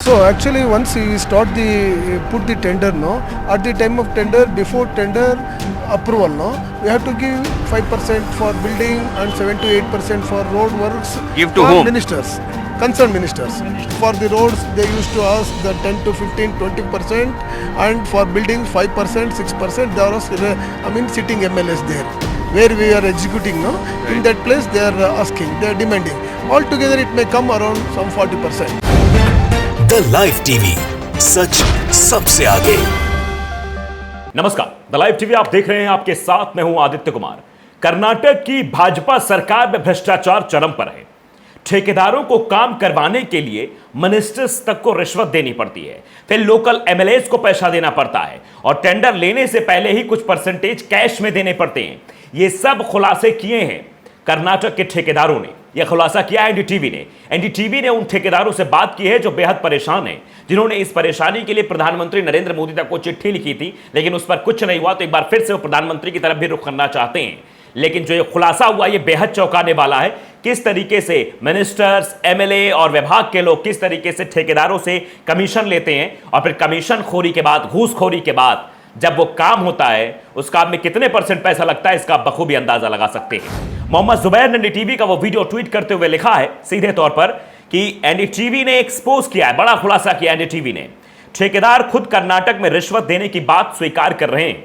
So actually, once we start put the tender, no, at the time of tender, before tender approval, no, we have to give 5% for building and 7 to 8% for road works. Give to for whom? Ministers, concerned ministers. For the roads, they used to ask the 10 to 15, 20%, and for buildings 5%, 6%. There was, sitting MLAs there. Where we are executing, no, in that place they are asking, they are demanding. Altogether, it may come around some 40%. The live TV, सच सबसे आगे। नमस्कार, the live TV आप देख रहे हैं, आपके साथ मैं हूं आदित्य कुमार। कर्नाटक की भाजपा सरकार में भ्रष्टाचार चरम पर है। ठेकेदारों को काम करवाने के लिए मिनिस्टर्स तक को रिश्वत देनी पड़ती है, फिर लोकल एमएलएस को पैसा देना पड़ता है और टेंडर लेने से पहले ही कुछ परसेंटेज कैश में देने पड़ते हैं। ये सब खुलासे किए हैं कर्नाटक के ठेकेदारों ने। यह खुलासा किया है एनडीटीवी ने। एनडीटीवी ने उन ठेकेदारों से बात की है जो बेहद परेशान हैं, जिन्होंने इस परेशानी के लिए प्रधानमंत्री नरेंद्र मोदी तक को चिट्ठी लिखी थी, लेकिन उस पर कुछ नहीं हुआ। तो एक बार फिर से वो प्रधानमंत्री की तरफ भी रुख करना चाहते हैं। लेकिन जो ये खुलासा हुआ, ये बेहद चौंकाने वाला है। किस तरीके से मिनिस्टर्स, एमएलए और विभाग के लोग किस तरीके से ठेकेदारों से कमीशन लेते हैं और फिर कमीशन खोरी के बाद, घूसखोरी के बाद जब वो काम होता है, उस काम में कितने परसेंट पैसा लगता है, इसका बखूबी अंदाजा लगा सकते हैं। मोहम्मद जुबैर ने एनडीटीवी का वो वीडियो ट्वीट करते हुए लिखा है सीधे तौर पर कि एनडीटीवी ने एक्सपोज किया है, बड़ा खुलासा किया एनडीटीवी ने। ठेकेदार खुद कर्नाटक में रिश्वत देने की बात स्वीकार कर रहे हैं।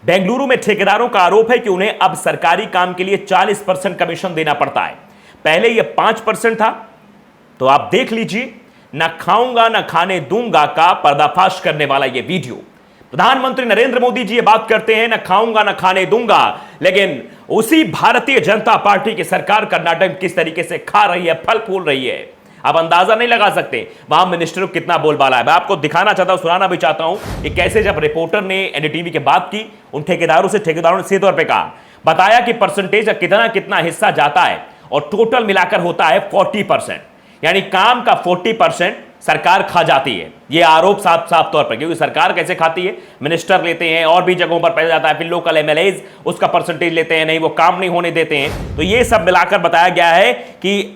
बेंगलुरु में ठेकेदारों का आरोप है कि उन्हें अब सरकारी काम के लिए 40% कमीशन देना पड़ता है। पहले यह 5% था। तो आप देख लीजिए, ना खाऊंगा ना खाने दूंगा का पर्दाफाश करने वाला यह वीडियो। प्रधानमंत्री नरेंद्र मोदी जी ये बात करते हैं, ना खाऊंगा ना खाने दूंगा, लेकिन उसी भारतीय जनता पार्टी की सरकार कर्नाटक किस तरीके से खा रही है, फल फूल रही है। आप अंदाजा नहीं लगा सकते वहां मिनिस्टर को कितना बोलबाला है। मैं आपको दिखाना चाहता हूं, सुनाना भी चाहता हूं कि कैसे जब रिपोर्टर ने एनडीटीवी की बात की उन ठेकेदारों ने सीधे तौर पर कहा, बताया कि परसेंटेज का कितना कितना हिस्सा जाता है और टोटल मिलाकर होता है 40%, यानी काम का 40% सरकार खा जाती है। यह आरोप साफ साफ तौर पर, क्योंकि सरकार कैसे खाती है, मिनिस्टर लेते हैं और भी जगहों पर पैसा जाता है, फिर लोकल एमएलएज उसका परसेंटेज लेते हैं, नहीं वो काम नहीं होने देते हैं। तो ये सब मिलाकर बताया गया है कि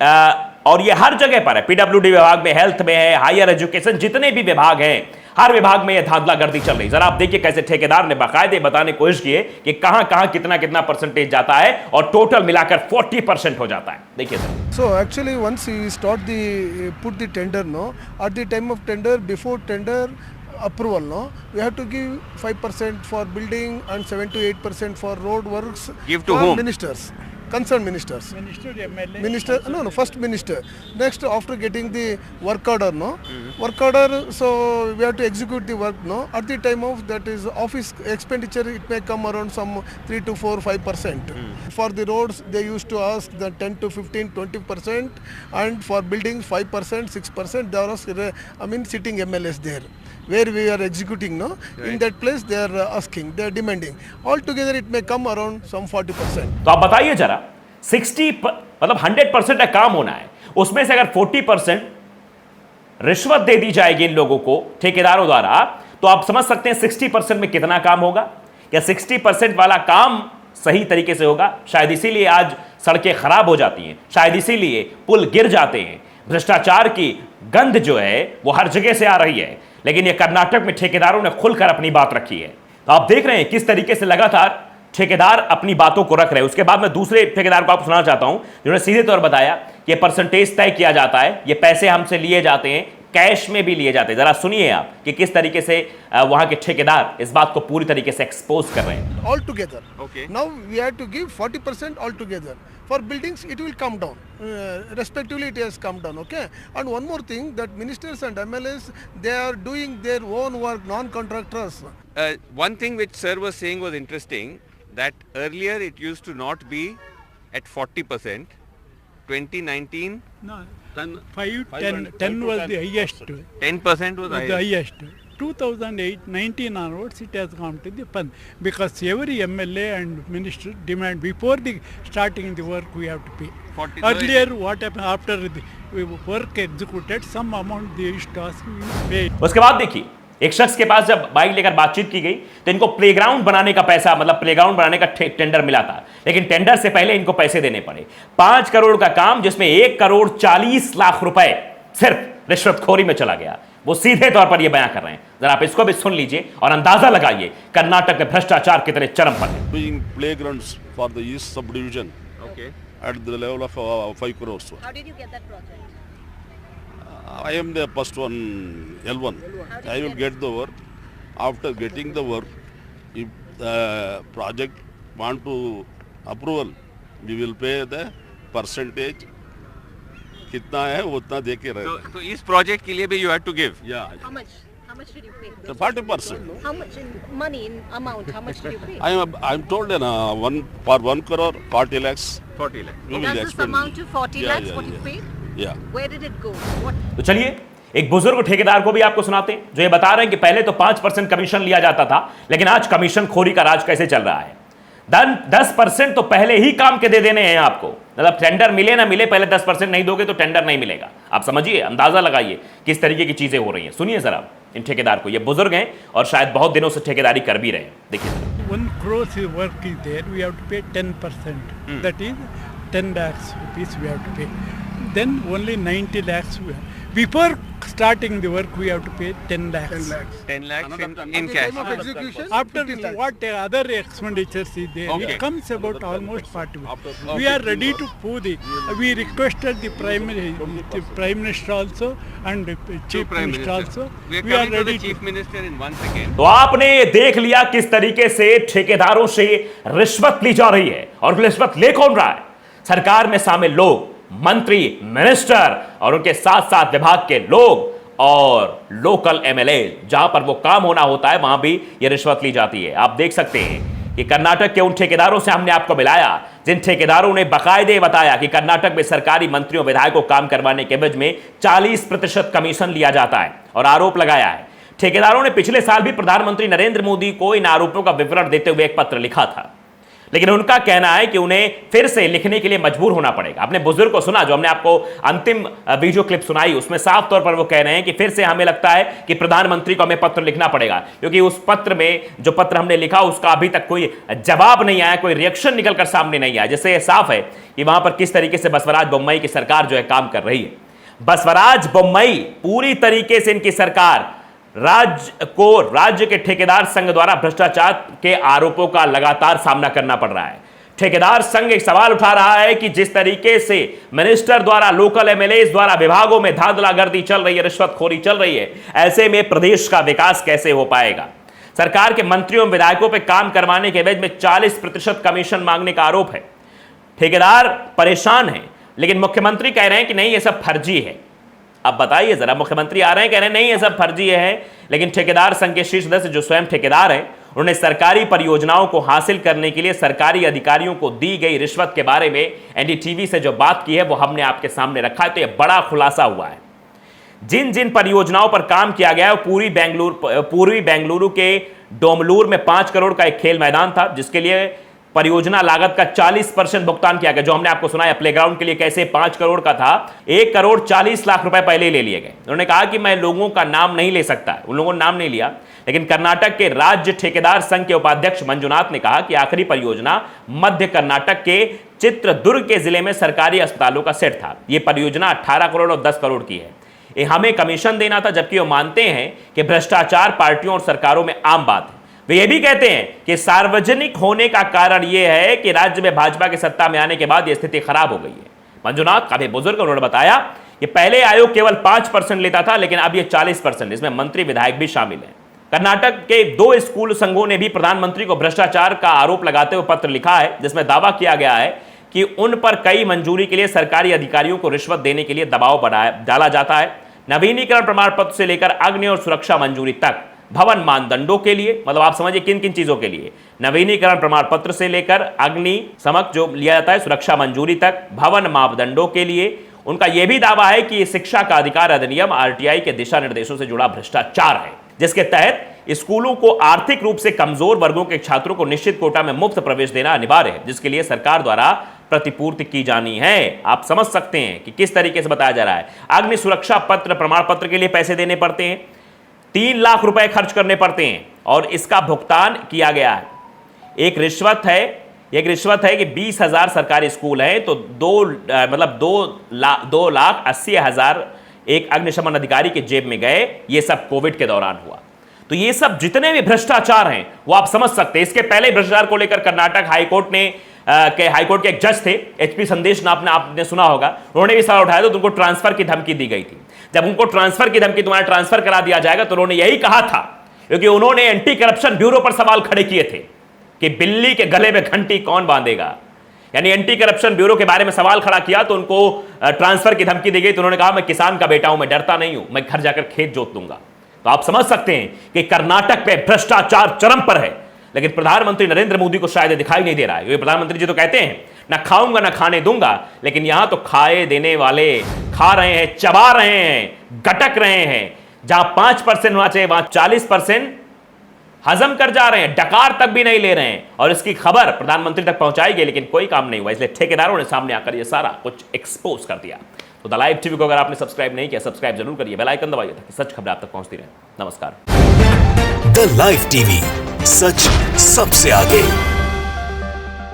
और ये हर जगह पर है, पीडब्ल्यूडी विभाग में, हेल्थ में है, हायर एजुकेशन, जितने भी विभाग हैं, हर विभाग में यह धांधलागर्दी चल रही। जरा आप देखिए कैसे ठेकेदार ने बाकायदे बताने की कोशिश की है कि कहां कहां कितना कितना परसेंटेज जाता है और टोटल मिलाकर 40% हो जाता है। देखिए sir. So actually, once we start put the tender, no, at the time of tender, before tender approval, no, we have to give 5% for building and 7 to 8% for road works. Give to for whom? Ministers. Concerned ministers. Minister, no, first minister. Next, after getting the work order, no, work order, so we have to execute the work, no. At the time of that is office expenditure, it may come around some 3 to 4, 5%. For the roads, they used to ask the 10 to 15, 20%, and for buildings 5%, 6%. There was, sitting MLAs there. Where we are executing, no, in that place they are asking, they are demanding. Altogether, it may come around some 40%. तो आप बताइए जरा, 100% का काम होना है, उसमें से अगर 40% रिश्वत दे दी जाएगी इन लोगों को ठेकेदारों द्वारा, तो आप समझ सकते हैं 60% में कितना काम होगा। क्या 60% वाला काम सही तरीके से होगा? शायद इसीलिए आज सड़कें खराब हो जाती हैं, शायद इसीलिए पुल गिर जाते हैं। भ्रष्टाचार की गंध जो है वो हर जगह से आ रही है। लेकिन ये कर्नाटक में ठेकेदारों ने खुलकर अपनी बात रखी है। तो आप देख रहे हैं किस तरीके से लगातार ठेकेदार अपनी बातों को रख रहे हैं। उसके बाद मैं दूसरे ठेकेदार को आपको सुनाना चाहता हूं, जिन्होंने सीधे तौर पर बताया कि परसेंटेज तय किया जाता है, ये पैसे हमसे लिए जाते हैं, कैश में भी लिए जाते हैं। जरा सुनिए आप कि किस तरीके से वहां के ठेकेदार इस बात को पूरी तरीके से एक्सपोज कर रहे हैं। All together. Okay. Now we have to give 40% all together. For buildings, it will come down. Respectively, it has come down. Okay. And one more thing, that ministers and MLAs, they are doing their own work, non-contractors. One thing which sir was saying was interesting, that earlier it used to not be at 40%. 2019? No, 10 was the highest. 10% was The highest. 2019 onwards it has gone to the fund, because every MLA and minister demand before the starting the work we have to pay. Earlier what happened, after the work executed, some amount they used to ask we pay. उसके बाद देखिए, एक शख्स के पास जब bike लेकर बातचीत की गई तो इनको प्लेग्राउंड बनाने का पैसा, मतलब प्लेग्राउंड बनाने का टेंडर मिला था, लेकिन टेंडर से पहले इनको पैसे देने पड़े। 5 करोड़ का काम जिसमें 1 करोड़ 40 लाख रुपए सिर्फ रिश्वतखोरी में चला गया। वो सीधे तौर पर ये बयां कर रहे हैं। जरा आप इसको भी सुन लीजिए और अंदाजा लगाइए कर्नाटक में भ्रष्टाचार कितने चरम पर है। Doing playgrounds for the East subdivision Okay. at the level of 5 crores. How did you get that project? I am the first one, L1. I will get the work. After getting the work, if the project want to approval, we will pay the percentage. कितना है उतना दे के रहे। तो इस project के लिए भी you had to give. Yeah. How much? How much did you pay? The 40%. How much in money, in amount? How much did you pay? I'm told for 1 crore 40 lakhs. 40 lakhs. We will Does this expend. amount to 40 Yeah, lakhs yeah, what you yeah. paid? Yeah. Where did it go? What? तो चलिए एक बुजुर्ग ठेकेदार को भी आपको सुनाते हैं जो ये बता रहे हैं कि पहले तो 5% कमीशन लिया जाता था, लेकिन आज कमीशन खोरी का राज कैसे चल रहा है। 10% तो पहले ही काम के दे देने हैं आपको, मतलब टेंडर मिले ना मिले, पहले 10% नहीं दोगे तो टेंडर नहीं मिलेगा। आप समझिए, अंदाजा लगाइए किस तरीके की चीजें हो रही हैं। सुनिए जरा इन ठेकेदार को, ये बुजुर्ग हैं और शायद बहुत दिनों से ठेकेदारी कर भी रहे हैं। देखिए 1 crore work is there, we have to pay 10%. That is 10 lakhs rupees we have to pay. Then only 90 lakhs. Before starting the work, we have to pay 10 lakhs. 10 lakhs. 10 lakhs in At the cash. time of execution, After 15 lakhs. what other expenditures is there, Okay. it comes about almost 40. We are ready to put the. We requested the Prime Minister also and the Chief Prime Minister Minister. also. We are We are coming to the ready Chief Minister in 1 second. तो आपने ये देख लिया किस तरीके से ठेकेदारों से रिश्वत ली जा रही है, और रिश्वत ले कौन रहा है? सरकार में शामिल लोग, मंत्री, मिनिस्टर और उनके साथ साथ विभाग के लोग और लोकल एमएलए, जहां पर वो काम होना होता है वहां भी ये रिश्वत ली जाती है। आप देख सकते हैं कि कर्नाटक के उन ठेकेदारों से हमने आपको मिलाया जिन ठेकेदारों ने बाकायदे बताया कि कर्नाटक में सरकारी मंत्रियों विधायकों को काम करवाने के एवज में 40% कमीशन लिया जाता है और आरोप लगाया है। ठेकेदारों ने पिछले साल भी प्रधानमंत्री नरेंद्र मोदी को इन आरोपों का विवरण देते हुए एक पत्र लिखा था, लेकिन उनका कहना है कि उन्हें फिर से लिखने के लिए मजबूर होना पड़ेगा। अपने बुजुर्ग को सुना, जो हमने आपको अंतिम वीडियो क्लिप सुनाई, उसमें साफ तौर पर वो कह रहे हैं कि फिर से हमें लगता है कि प्रधानमंत्री को हमें पत्र लिखना पड़ेगा, क्योंकि उस पत्र में जो पत्र हमने लिखा उसका अभी तक कोई जवाब नहीं आया, कोई रिएक्शन निकलकर सामने नहीं आया, जिससे यह साफ है कि वहां पर किस तरीके से बसवराज बोम्मई की सरकार जो है काम कर रही है। बसवराज बोम्मई पूरी तरीके से इनकी सरकार राज्य के ठेकेदार संघ द्वारा भ्रष्टाचार के आरोपों का लगातार सामना करना पड़ रहा है। ठेकेदार संघ एक सवाल उठा रहा है कि जिस तरीके से मिनिस्टर द्वारा, लोकल एमएलए द्वारा विभागों में धांधलागर्दी चल रही है, रिश्वतखोरी चल रही है, ऐसे में प्रदेश का विकास कैसे हो पाएगा? सरकार के मंत्रियों और विधायकों पर काम करवाने के एवज में 40% कमीशन मांगने का आरोप है। ठेकेदार परेशान है, लेकिन मुख्यमंत्री कह रहे हैं कि नहीं, ये सब फर्जी है। अब बताइए जरा, मुख्यमंत्री आ रहे हैं, कह रहे हैं नहीं ये सब फर्जी है, लेकिन ठेकेदार संघ के शीर्ष सदस्य जो स्वयं ठेकेदार हैं, उन्होंने सरकारी परियोजनाओं को हासिल करने के लिए सरकारी अधिकारियों को दी गई रिश्वत के बारे में एनडीटीवी से जो बात की है वो हमने आपके सामने रखा है। तो यह बड़ा खुलासा हुआ है। जिन जिन परियोजनाओं पर काम किया गया है, पूर्वी बेंगलुरु के डोमलूर में 5 करोड़ का एक खेल मैदान था, जिसके लिए परियोजना लागत का 40% भुगतान किया गया। जो हमने आपको सुनाया प्लेग्राउंड के लिए कैसे 5 करोड़ का था, 1 करोड़ 40 लाख रुपए पहले ले लिए गए। उन्होंने कहा कि मैं लोगों का नाम नहीं ले सकता, उन लोगों ने नाम नहीं लिया, लेकिन कर्नाटक के राज्य ठेकेदार संघ के उपाध्यक्ष मंजुनाथ ने कहा कि आखिरी परियोजना मध्य कर्नाटक के चित्रदुर्ग के जिले में सरकारी अस्पतालों का सेट था। यह परियोजना 18 करोड़ और 10 करोड़ की है। हमें कमीशन देना था, जबकि वो मानते हैं कि भ्रष्टाचार पार्टियों और सरकारों में आम बात है। वे ये भी कहते हैं कि सार्वजनिक होने का कारण यह है कि राज्य में भाजपा की सत्ता में आने के बाद यह स्थिति खराब हो गई है। मंजुनाथ काफी बुजुर्ग, उन्होंने बताया कि पहले आयोग केवल 5% लेता था, लेकिन अब यह 40%, इसमें मंत्री विधायक भी शामिल हैं। कर्नाटक के 2 स्कूल संघों ने भी प्रधानमंत्री को भ्रष्टाचार का आरोप लगाते हुए पत्र लिखा है, जिसमें दावा किया गया है कि उन पर कई मंजूरी के लिए सरकारी अधिकारियों को रिश्वत देने के लिए दबाव डाला जाता है। नवीनीकरण प्रमाण पत्र से लेकर अग्नि और सुरक्षा मंजूरी तक, भवन मानदंडों के लिए, मतलब आप समझिए किन किन चीजों के लिए, नवीनीकरण प्रमाण पत्र से लेकर अग्नि समक जो लिया जाता है, सुरक्षा मंजूरी तक, भवन मापदंडों के लिए। उनका यह भी दावा है कि शिक्षा का अधिकार अधिनियम आरटीआई के दिशा निर्देशों से जुड़ा भ्रष्टाचार है, जिसके तहत स्कूलों को आर्थिक रूप से कमजोर वर्गों के छात्रों को निश्चित कोटा में मुफ्त प्रवेश देना अनिवार्य है, जिसके लिए सरकार द्वारा प्रतिपूर्ति की जानी है। आप समझ सकते हैं कि किस तरीके से बताया जा रहा है। अग्नि सुरक्षा पत्र प्रमाण पत्र के लिए पैसे देने पड़ते हैं, 3 लाख रुपए खर्च करने पड़ते हैं और इसका भुगतान किया गया है। एक रिश्वत है कि 20,000 सरकारी स्कूल हैं तो 2,80,000 एक अग्निशमन अधिकारी के जेब में गए। ये सब कोविड के दौरान हुआ। तो ये सब जितने भी भ्रष्टाचार हैं वो आप समझ सकते हैं। इसके पहले भ्रष्टाचार को लेकर कर्नाटक हाईकोर्ट के एक जज थे HP संदेश नाम, आपने सुना होगा, उन्होंने भी सवाल उठाया तो उनको ट्रांसफर की धमकी दी गई थी। जब उनको ट्रांसफर की धमकी, तुम्हारा ट्रांसफर करा दिया जाएगा, तो उन्होंने यही कहा था, क्योंकि उन्होंने एंटी करप्शन ब्यूरो पर सवाल खड़े किए थे कि बिल्ली के गले में घंटी कौन बांधेगा। यानी एंटी करप्शन ब्यूरो के बारे में सवाल खड़ा किया तो उनको ट्रांसफर की धमकी दी गई। तो उन्होंने कहा मैं किसान का बेटा हूं, मैं डरता नहीं हूं, मैं घर जाकर खेत जोत दूंगा। तो आप समझ सकते हैं कि कर्नाटक पे भ्रष्टाचार चरम पर है। लेकिन प्रधानमंत्री नरेंद्र मोदी को शायद दिखाई नहीं दे रहा है। ये प्रधानमंत्री जी तो कहते हैं ना खाऊंगा ना खाने दूंगा, लेकिन यहां तो खाए देने वाले खा रहे हैं, चबा रहे हैं, गटक रहे हैं। जहां 5% होना चाहिए वहां 40% हजम कर जा रहे हैं, डकार तक भी नहीं ले रहे हैं। और इसकी खबर प्रधानमंत्री तक पहुंचाई गई, लेकिन कोई काम नहीं हुआ। इसलिए ठेकेदारों ने सामने आकर यह सारा कुछ एक्सपोज कर दिया। तो द लाइव टीवी को अगर आपने सब्सक्राइब नहीं किया, सब्सक्राइब जरूर करिए, बेल आइकन दबाइए ताकि सच खबरें आप तक पहुंचती रहे। नमस्कार। द लाइव टीवी, सच सबसे आगे।